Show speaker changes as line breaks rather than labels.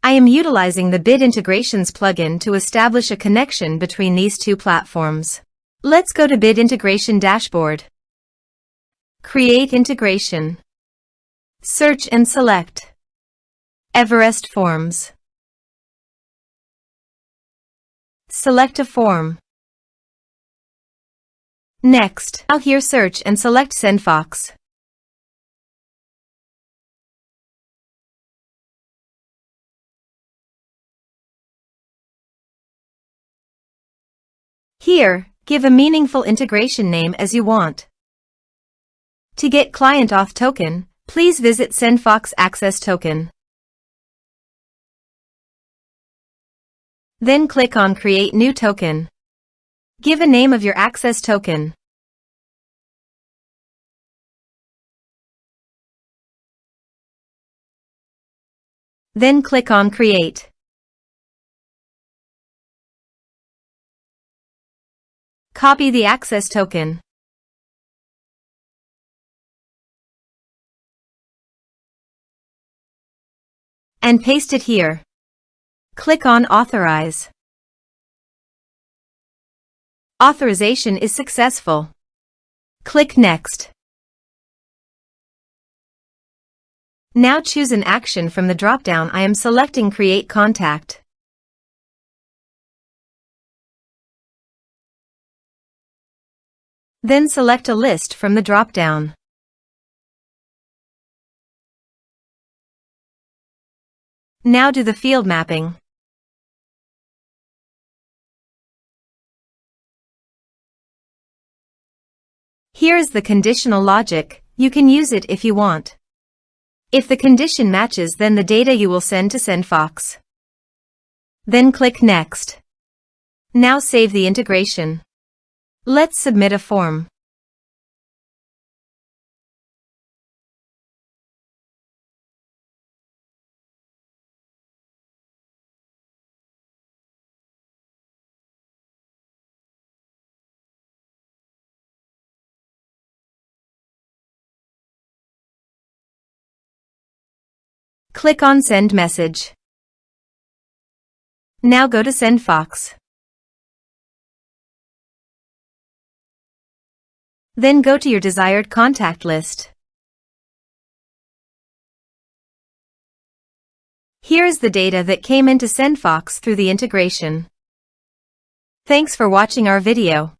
I am utilizing the Bid Integrations plugin to establish a connection between these two platforms. Let's go to Bid Integration Dashboard. Create Integration. Search and select Everest Forms. Select a form. Next, now here search and select SendFox. Here, give a meaningful integration name as you want. To get Client Auth token, please visit SendFox Access Token. Then click on Create New Token. Give a name of your access token. Then click on Create. Copy the access token. And paste it here. Click on Authorize. Authorization is successful. Click Next. Now choose an action from the drop-down. I am selecting Create Contact. Then select a list from the drop-down. Now do the field mapping. Here is the conditional logic. You can use it if you want. If the condition matches, then the data you will send to SendFox. Then click Next. Now save the integration. Let's submit a form. Click on Send Message. Now go to SendFox. Then go to your desired contact list. Here is the data that came into SendFox through the integration. Thanks for watching our video.